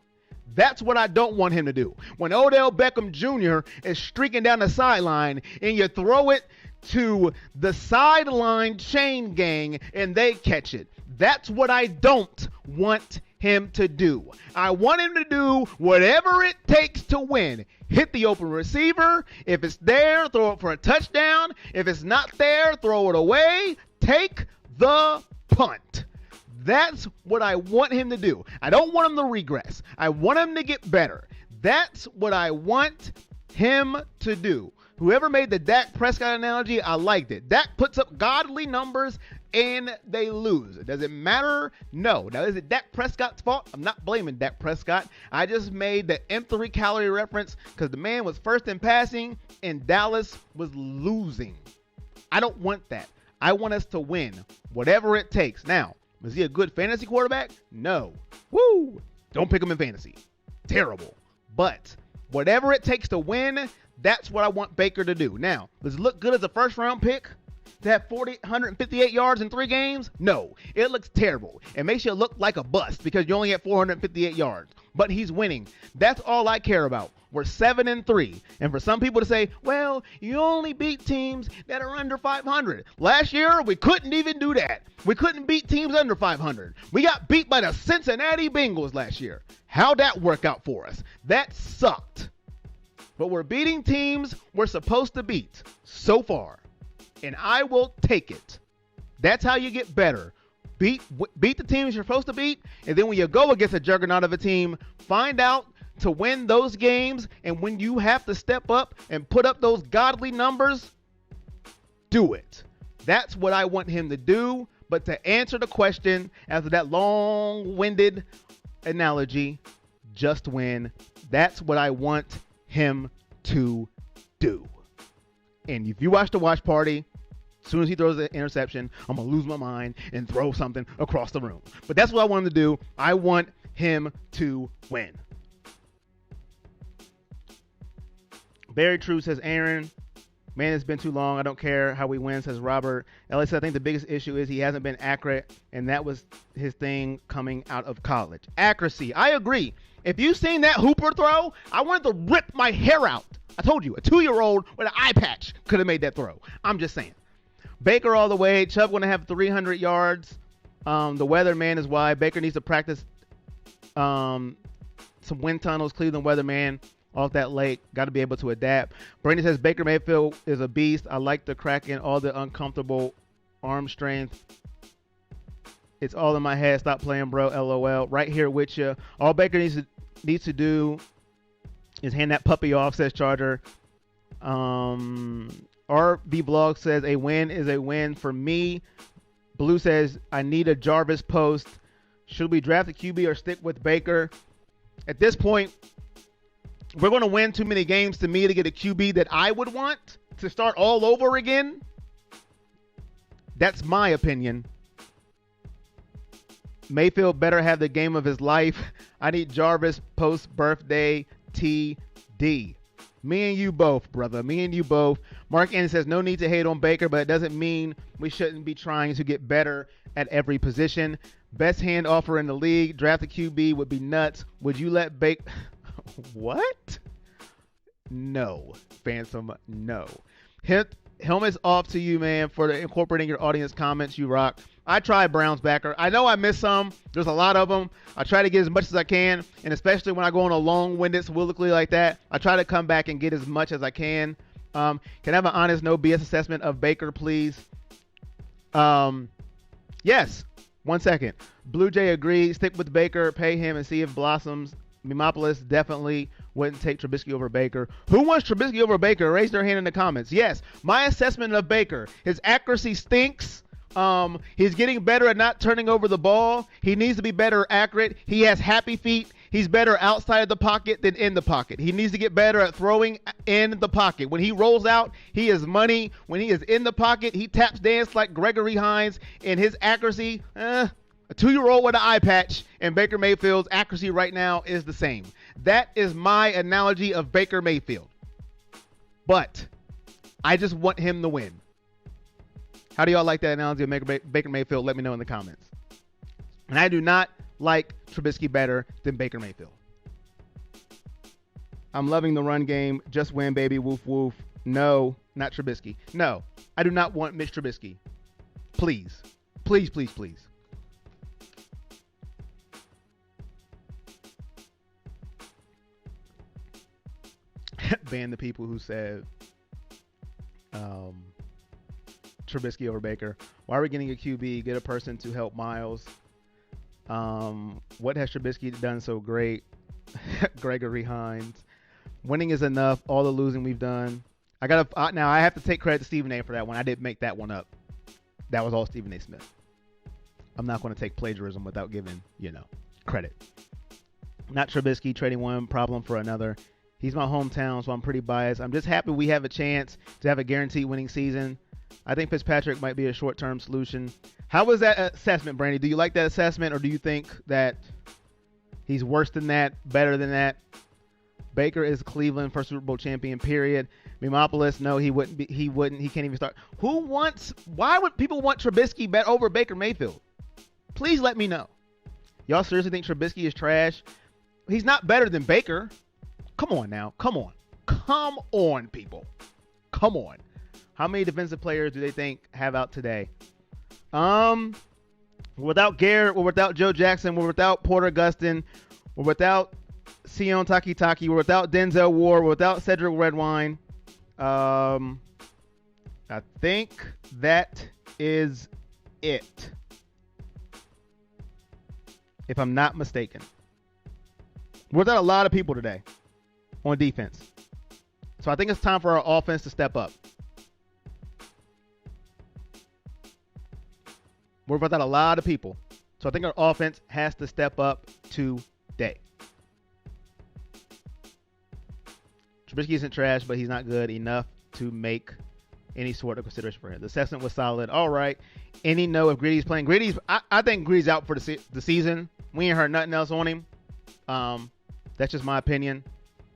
That's what I don't want him to do. When Odell Beckham Jr. is streaking down the sideline and you throw it to the sideline chain gang and they catch it. That's what I don't want him to do. I want him to do whatever it takes to win. Hit the open receiver. If it's there, throw it for a touchdown. If it's not there, throw it away. Take the punt. That's what I want him to do. I don't want him to regress. I want him to get better. That's what I want him to do. Whoever made the Dak Prescott analogy, I liked it. Dak puts up godly numbers and they lose. Does it matter? No. Now, is it Dak Prescott's fault? I'm not blaming Dak Prescott. I just made the M3 calorie reference because the man was first in passing and Dallas was losing. I don't want that. I want us to win, whatever it takes. Now, is he a good fantasy quarterback? No. Woo! Don't pick him in fantasy. Terrible. But whatever it takes to win, that's what I want Baker to do. Now, does it look good as a first-round pick to have 158 yards in 3 games? No. It looks terrible. It makes you look like a bust because you only had 458 yards. But he's winning. That's all I care about. We're 7-3. And for some people to say, well, you only beat teams that are under 500. Last year, we couldn't even do that. We couldn't beat teams under 500. We got beat by the Cincinnati Bengals last year. How'd that work out for us? That sucked. But we're beating teams we're supposed to beat so far. And I will take it. That's how you get better. Beat the teams you're supposed to beat, and then when you go against a juggernaut of a team, find out to win those games, and when you have to step up and put up those godly numbers, do it. That's what I want him to do. But to answer the question, after that long-winded analogy, just win. That's what I want him to do. And if you watch the watch party, as soon as he throws the interception, I'm going to lose my mind and throw something across the room. But that's what I want him to do. I want him to win. Very true, says Aaron. Man, it's been too long. I don't care how we win, says Robert. Ellis, I think the biggest issue is he hasn't been accurate, and that was his thing coming out of college. Accuracy. I agree. If you've seen that Hooper throw, I wanted to rip my hair out. I told you, a 2-year-old with an eye patch could have made that throw. I'm just saying. Baker all the way. Chubb going to have 300 yards. The weatherman is why. Baker needs to practice some wind tunnels. Cleveland weatherman off that lake. Got to be able to adapt. Brandon says Baker Mayfield is a beast. I like the crack in all the uncomfortable arm strength. It's all in my head. Stop playing, bro. LOL. Right here with you. All Baker needs to do is hand that puppy off, says Charger. RB Blog says a win is a win for me. Blue says I need a Jarvis post. Should we draft a QB or stick with Baker? At this point, we're going to win too many games to me to get a QB that I would want to start all over again. That's my opinion. Mayfield better have the game of his life. I need Jarvis post-birthday TD. Me and you both, brother. Me and you both. Mark Andy says, no need to hate on Baker, but it doesn't mean we shouldn't be trying to get better at every position. Best hand offer in the league. Draft a QB would be nuts. Would you let Baker... What? No. Phantom, no. Helmet's off to you, man, for incorporating your audience comments. You rock. I try Browns backer. I know I missed some. There's a lot of them. I try to get as much as I can, and especially when I go on a long-winded soliloquy like that, I try to come back and get as much as I can. Can I have an honest, no BS assessment of Baker, please? Yes. 1 second. Blue Jay agrees. Stick with Baker. Pay him and see if blossoms. Mimopolis definitely wouldn't take Trubisky over Baker. Who wants Trubisky over Baker? Raise their hand in the comments. Yes. My assessment of Baker. His accuracy stinks. He's getting better at not turning over the ball. He needs to be better accurate. He has happy feet. He's better outside of the pocket than in the pocket. He needs to get better at throwing in the pocket. When he rolls out, he is money. When he is in the pocket, he taps dance like Gregory Hines. And his accuracy, a 2-year-old with an eye patch, and Baker Mayfield's accuracy right now is the same. That is my analogy of Baker Mayfield. But I just want him to win. How do y'all like that analogy of Baker Mayfield? Let me know in the comments. And I do not like Trubisky better than Baker Mayfield. I'm loving the run game. Just win, baby. Woof, woof. No, not Trubisky. No, I do not want Mitch Trubisky. Please. Please, please, please. Ban the people who said Trubisky over Baker. Why are we getting a QB? Get a person to help Miles. What has Trubisky done so great? Gregory Hines. Winning is enough. All the losing we've done. Now I have to take credit to Stephen A for that one. I didn't make that one up. That was all Stephen A. Smith. I'm not going to take plagiarism without giving, credit. Not Trubisky trading one problem for another. He's my hometown, so I'm pretty biased. I'm just happy we have a chance to have a guaranteed winning season. I think Fitzpatrick might be a short-term solution. How was that assessment, Brandy? Do you like that assessment, or do you think that he's worse than that, better than that? Baker is Cleveland first Super Bowl champion, period. Mimopolis, no, he wouldn't be. He wouldn't. He can't even start. Why would people want Trubisky bet over Baker Mayfield? Please let me know. Y'all seriously think Trubisky is trash? He's not better than Baker. Come on now. Come on. Come on, people. Come on. How many defensive players do they think have out today? Without Garrett, we're without Joe Jackson, we're without Porter Gustin, we're without Sion Takitaki, we're without Denzel Ward, we're without Cedric Redwine. I think that is it. if I'm not mistaken. We're without a lot of people today on defense. So I think it's time for our offense to step up. We're without a lot of people. So I think our offense has to step up today. Trubisky isn't trash, but he's not good enough to make any sort of consideration for him. The assessment was solid. All right. Any know if Greedy's playing? I think Greedy's out for the season. We ain't heard nothing else on him. That's just my opinion.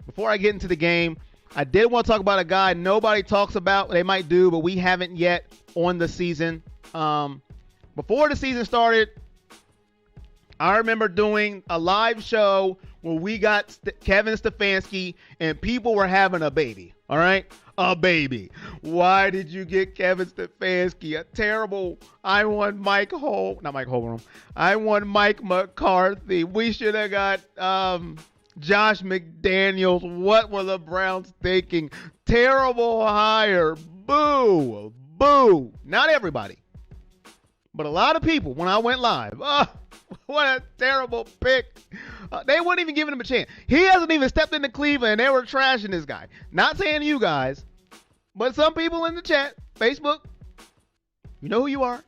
Before I get into the game, I did want to talk about a guy nobody talks about. They might do, but we haven't yet on the season. Before the season started, I remember doing a live show where we got Kevin Stefanski and people were having a baby. All right? A baby. Why did you get Kevin Stefanski? A terrible. I want Mike McCarthy. We should have got Josh McDaniels. What were the Browns thinking? Terrible hire. Boo. Boo. Not everybody, but a lot of people when I went live. What a terrible pick. They weren't even giving him a chance. He hasn't even stepped into Cleveland, and they were trashing this guy. Not saying you guys, but some people in the chat, Facebook, you know who you are.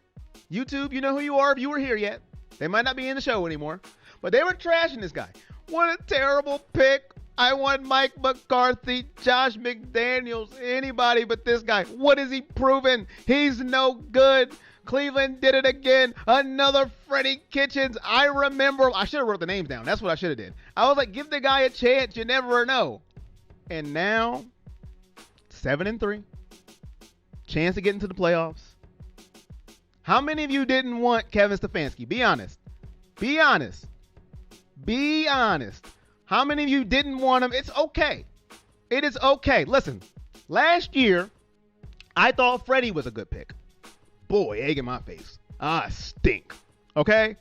YouTube, you know who you are if you were here yet. They might not be in the show anymore, but they were trashing this guy. What a terrible pick. I want Mike McCarthy, Josh McDaniels, anybody but this guy. What has he proven? He's no good. Cleveland did it again. Another Freddie Kitchens. I remember. I should have wrote the names down. That's what I should have did. I was like, give the guy a chance. You never know. And now, 7-3. Chance to get into the playoffs. How many of you didn't want Kevin Stefanski? Be honest. Be honest. Be honest. How many of you didn't want him? It's okay. It is okay. Listen, last year, I thought Freddie was a good pick. Boy, egg in my face. I stink. Okay?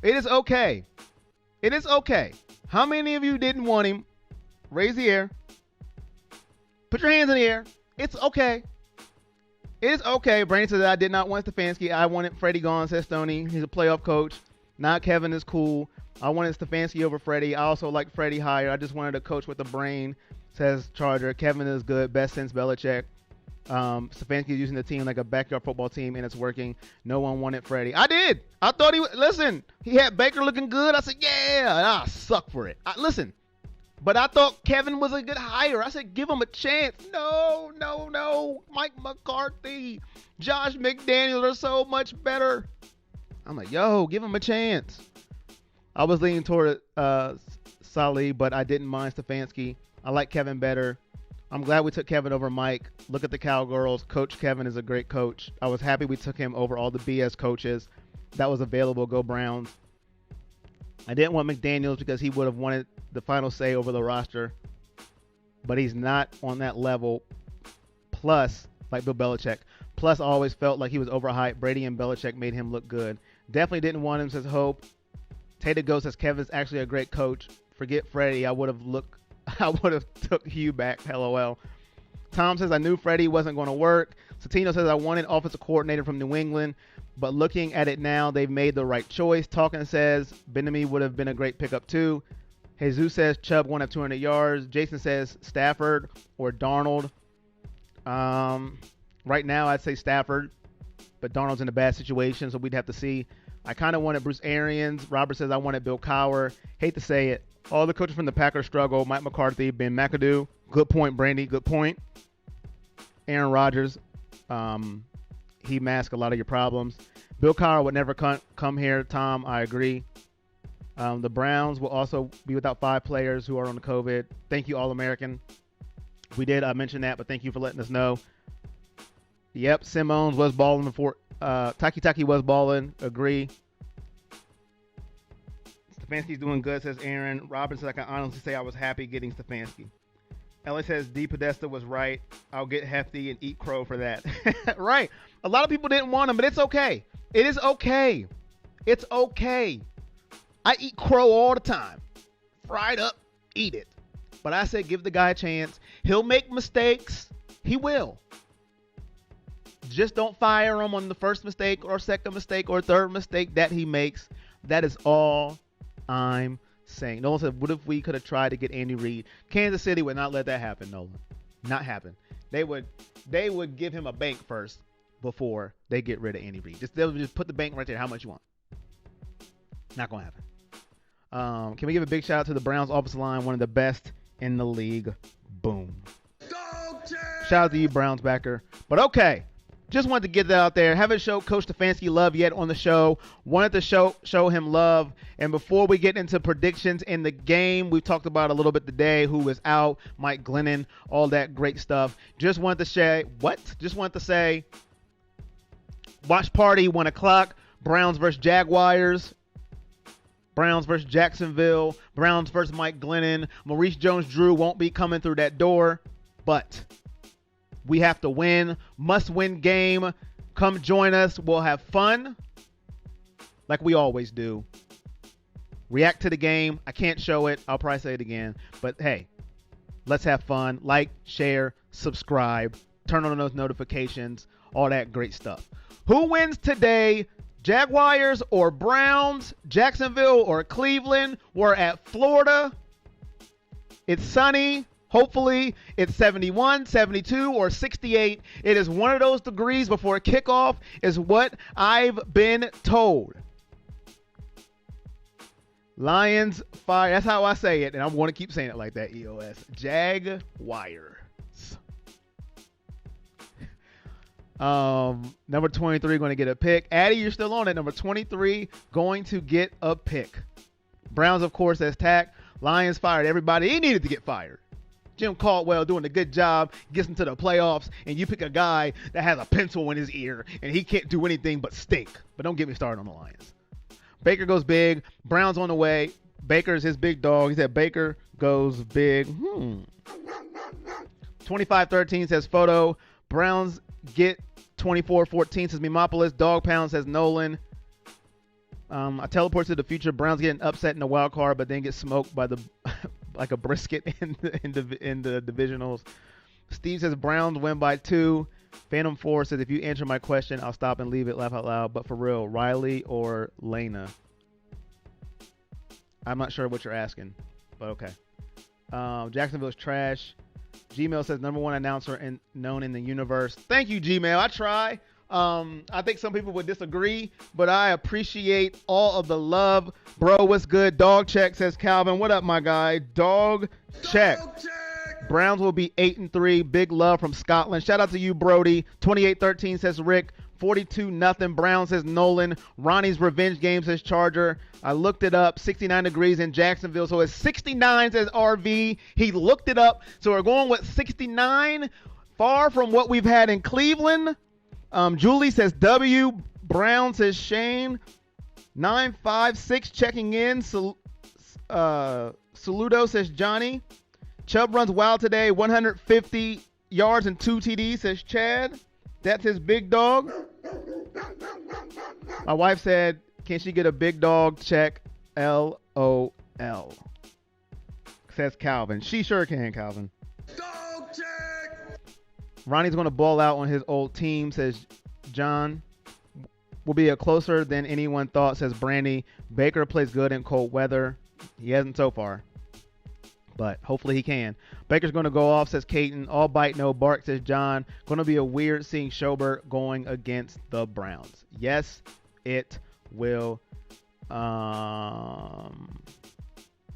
It is okay. It is okay. How many of you didn't want him? Raise the air. Put your hands in the air. It's okay. It is okay. Brandon says I did not want Stefanski. I wanted Freddie gone, says Stoney. He's a playoff coach. Not Kevin is cool. I wanted Stefanski over Freddie. I also like Freddie higher. I just wanted a coach with a brain, says Charger. Kevin is good. Best since Belichick. Stefanski is using the team like a backyard football team, and it's working. No one wanted Freddie. I did. I thought listen, he had Baker looking good. I said, yeah, and I suck for it. Listen, but I thought Kevin was a good hire. I said, give him a chance. No. Mike McCarthy, Josh McDaniels are so much better. I'm like, yo, give him a chance. I was leaning toward Saleh, but I didn't mind Stefanski. I like Kevin better. I'm glad we took Kevin over Mike. Look at the Cowgirls. Coach Kevin is a great coach. I was happy we took him over all the BS coaches that was available. Go Browns. I didn't want McDaniels because he would have wanted the final say over the roster, but he's not on that level. Plus, like Bill Belichick. Plus, I always felt like he was overhyped. Brady and Belichick made him look good. Definitely didn't want him, says Hope. Tater Ghost says Kevin's actually a great coach. Forget Freddie. I would have took Hugh back. LOL. Tom says I knew Freddie wasn't going to work. Satino says I wanted offensive coordinator from New England, but looking at it now, they've made the right choice. Talkin says Benamy would have been a great pickup too. Jesus says Chubb won't have 200 yards. Jason says Stafford or Darnold. Right now, I'd say Stafford, but Darnold's in a bad situation, so we'd have to see. I kind of wanted Bruce Arians. Robert says I wanted Bill Cowher. Hate to say it. All the coaches from the Packers struggle. Mike McCarthy, Ben McAdoo. Good point, Brandy. Good point. Aaron Rodgers. He masked a lot of your problems. Bill Cowher would never come here. Tom, I agree. The Browns will also be without 5 players who are on the COVID. Thank you, All-American. We did mention that, but thank you for letting us know. Yep, Simmons was balling before. Taki was balling. Agree. Stefanski's doing good, says Aaron. Robin says I can honestly say I was happy getting Stefanski. Ellie says D. Podesta was right. I'll get hefty and eat crow for that. Right. A lot of people didn't want him, but it's okay. It is okay. It's okay. I eat crow all the time. Fried up, eat it. But I said give the guy a chance. He'll make mistakes. He will. Just don't fire him on the first mistake or second mistake or third mistake that he makes. That is all I'm saying. Nolan said, what if we could have tried to get Andy Reid? Kansas City would not let that happen, Nolan. Not happen. They would give him a bank first before they get rid of Andy Reid. They'll just put the bank right there, how much you want. Not going to happen. Can we give a big shout out to the Browns offensive line, one of the best in the league? Boom. Shout out to you, Browns backer. But okay, just wanted to get that out there. Haven't showed Coach Stefanski love yet on the show. Wanted to show him love. And before we get into predictions in the game, we talked about a little bit today who was out, Mike Glennon, all that great stuff. Just wanted to say, watch party 1 o'clock. Browns versus Jaguars. Browns versus Jacksonville. Browns versus Mike Glennon. Maurice Jones-Drew won't be coming through that door, but we have to win. Must-win game. Come join us. We'll have fun like we always do. React to the game. I can't show it. I'll probably say it again. But, hey, let's have fun. Like, share, subscribe, turn on those notifications, all that great stuff. Who wins today? Jaguars or Browns? Jacksonville or Cleveland? We're at Florida. It's sunny. Hopefully it's 71, 72, or 68. It is one of those degrees before kickoff is what I've been told. Lions fire. That's how I say it, and I'm going to keep saying it like that, EOS. Jaguars. Number 23 going to get a pick. Addy, you're still on it. Number 23 going to get a pick. Browns, of course, as tack. Lions fired everybody. He needed to get fired. Jim Caldwell doing a good job, gets into the playoffs, and you pick a guy that has a pencil in his ear, and he can't do anything but stink. But don't get me started on the Lions. Baker goes big. Browns on the way. Baker's his big dog. He said Baker goes big. 25-13 says Photo. Browns get 24-14 says Memopolis. Dog Pound says Nolan. I teleport to the future. Browns get an upset in the wild card, but then get smoked by the like a brisket in the divisionals. Steve says Browns win by 2. Phantom 4 says if you answer my question, I'll stop and leave it. Laugh out loud. But for real, Riley or Lena? I'm not sure what you're asking, but okay. Jacksonville's trash. Gmail says number 1 announcer known in the universe. Thank you, Gmail. I try. I think some people would disagree, but I appreciate all of the love. Bro, what's good? Dog check says Calvin. What up, my guy? Dog check. Browns will be 8-3. Big love from Scotland. Shout out to you, Brody. 28-13 says Rick. 42-0. Brown says Nolan. Ronnie's revenge game says Charger. I looked it up. 69 degrees in Jacksonville. So it's 69 says RV. He looked it up. So we're going with 69. Far from what we've had in Cleveland. Julie says W. Brown says Shane. 956 checking in. Saludo says Johnny. Chubb runs wild today. 150 yards and 2 TDs says Chad. That's his big dog. My wife said, can she get a big dog check? LOL. Says Calvin. She sure can, Calvin. Dog check. Ronnie's going to ball out on his old team, says John. Will be a closer than anyone thought, says Brandy. Baker plays good in cold weather. He hasn't so far, but hopefully he can. Baker's going to go off, says Caton. All bite, no bark, says John. Going to be a weird seeing Schobert going against the Browns. Yes, it will.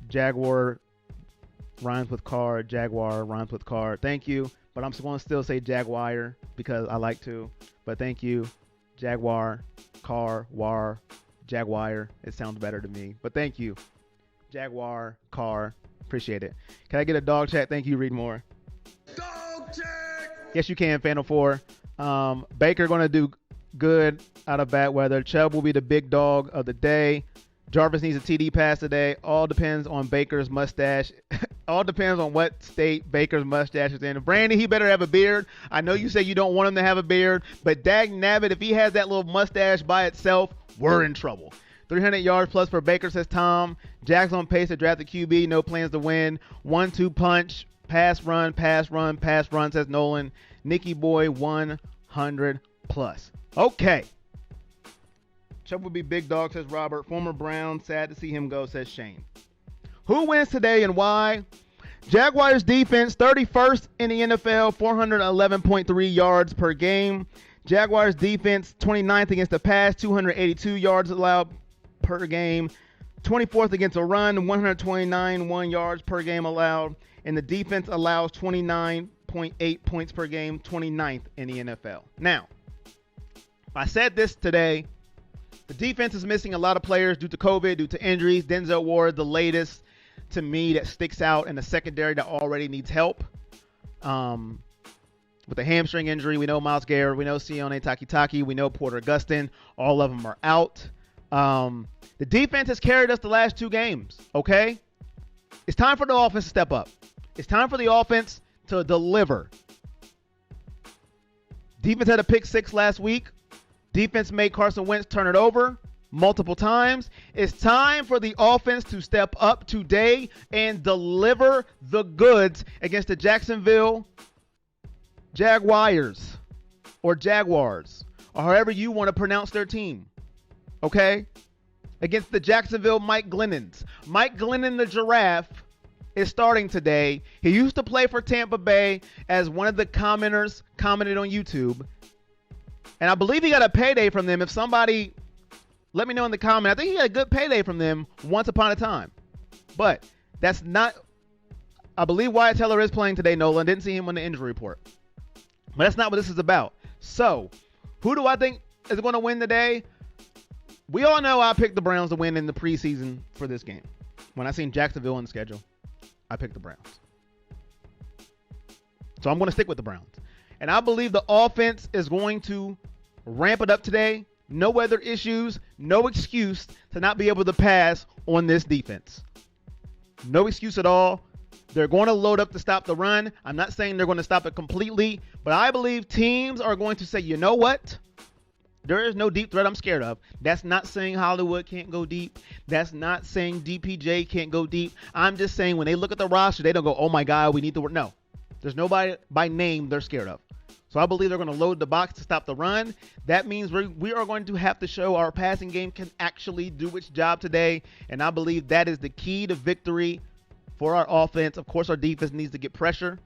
Jaguar rhymes with car. Jaguar rhymes with car. Thank you. But I'm going to still say Jaguar because I like to. But thank you. Jaguar, car, war, Jaguar. It sounds better to me. But thank you. Jaguar, car. Appreciate it. Can I get a dog check? Thank you, Read More. Dog check. Yes, you can, Phantom 4. Baker going to do good out of bad weather. Chubb will be the big dog of the day. Jarvis needs a TD pass today. All depends on Baker's mustache. All depends on what state Baker's mustache is in. Brandy, he better have a beard. I know you say you don't want him to have a beard, but dag nabbit, if he has that little mustache by itself, we're in trouble. 300 yards plus for Baker, says Tom. Jack's on pace to draft the QB. No plans to win. 1-2 punch. Pass run, pass run, pass run, says Nolan. Nicky Boy, 100 plus. Okay. Chubb would be big dog, says Robert. Former Brown, sad to see him go, says Shane. Who wins today and why? Jaguars defense, 31st in the NFL, 411.3 yards per game. Jaguars defense, 29th against the pass, 282 yards allowed per game. 24th against a run, 129 yards per game allowed. And the defense allows 29.8 points per game, 29th in the NFL. Now, I said this today. The defense is missing a lot of players due to COVID, due to injuries. Denzel Ward, the latest to me that sticks out in the secondary that already needs help. With the hamstring injury, we know Myles Garrett, we know Sione Takitaki, we know Porter Gustin. All of them are out. The defense has carried us the last 2 games, okay? It's time for the offense to step up. It's time for the offense to deliver. Defense had a pick 6 last week. Defense made Carson Wentz turn it over multiple times. It's time for the offense to step up today and deliver the goods against the Jacksonville Jaguars or Jaguars or however you want to pronounce their team. Okay? Against the Jacksonville Mike Glennons. Mike Glennon, the giraffe, is starting today. He used to play for Tampa Bay, as one of the commenters commented on YouTube. And I believe he got a payday from them. If somebody, let me know in the comment. I think he got a good payday from them once upon a time. But that's not, I believe Wyatt Teller is playing today, Nolan. Didn't see him on the injury report. But that's not what this is about. So, who do I think is going to win today? We all know I picked the Browns to win in the preseason for this game. When I seen Jacksonville on the schedule, I picked the Browns. So I'm going to stick with the Browns. And I believe the offense is going to ramp it up today. No weather issues, no excuse to not be able to pass on this defense. No excuse at all. They're going to load up to stop the run. I'm not saying they're going to stop it completely, but I believe teams are going to say, you know what? There is no deep threat I'm scared of. That's not saying Hollywood can't go deep. That's not saying DPJ can't go deep. I'm just saying when they look at the roster, they don't go, oh my God, we need to work. No, there's nobody by name they're scared of. So I believe they're going to load the box to stop the run. That means we are going to have to show our passing game can actually do its job today. And I believe that is the key to victory for our offense. Of course, our defense needs to get pressure.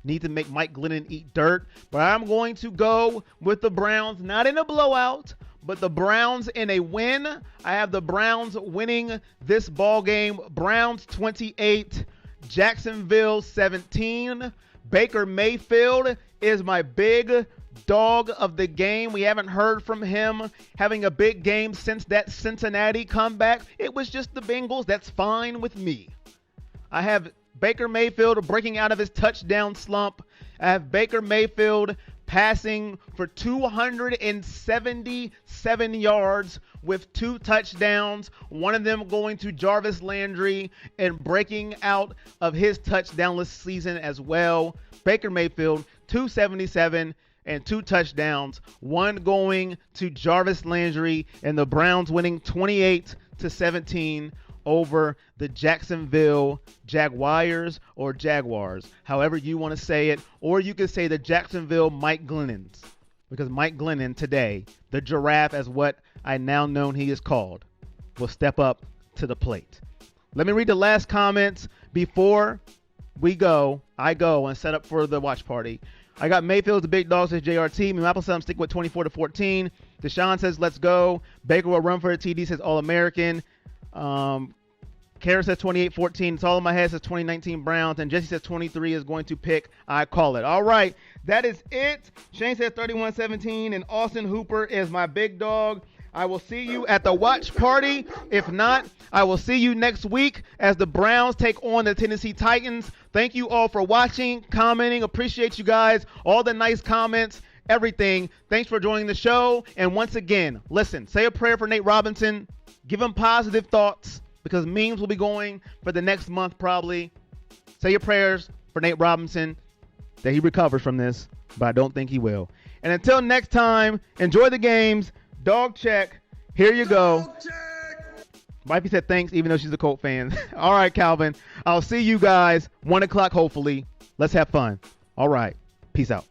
Need to make Mike Glennon eat dirt. But I'm going to go with the Browns, not in a blowout, but the Browns in a win. I have the Browns winning this ball game. Browns 28, Jacksonville 17. Baker Mayfield is my big dog of the game. We haven't heard from him having a big game since that Cincinnati comeback. It was just the Bengals. That's fine with me. I have Baker Mayfield breaking out of his touchdown slump. I have Baker Mayfield passing for 277 yards with 2 touchdowns, one of them going to Jarvis Landry and breaking out of his touchdownless season as well. Baker Mayfield, 277 and 2 touchdowns, one going to Jarvis Landry, and the Browns winning 28-17 over the Jacksonville Jaguars or Jaguars, however you want to say it. Or you could say the Jacksonville Mike Glennons, because Mike Glennon today, the giraffe as what I now know he is called, will step up to the plate. Let me read the last comments before I go and set up for the watch party. I got Mayfield's the big dog, says JRT. Apple says I'm sticking with 24-14. Deshaun says let's go. Baker will run for a TD, says All-American. Kara says 28-14. It's all in my head, says 2019 Browns. And Jesse says 23 is going to pick. I call it. All right. That is it. Shane says 31-17. And Austin Hooper is my big dog. I will see you at the watch party. If not, I will see you next week as the Browns take on the Tennessee Titans. Thank you all for watching, commenting. Appreciate you guys. All the nice comments, everything. Thanks for joining the show. And once again, listen, say a prayer for Nate Robinson. Give him positive thoughts, because memes will be going for the next month probably. Say your prayers for Nate Robinson that he recovers from this, but I don't think he will. And until next time, enjoy the games. Dog check. Here you go. Wifey said thanks, even though she's a Colt fan. All right, Calvin. I'll see you guys 1 o'clock, hopefully. Let's have fun. All right. Peace out.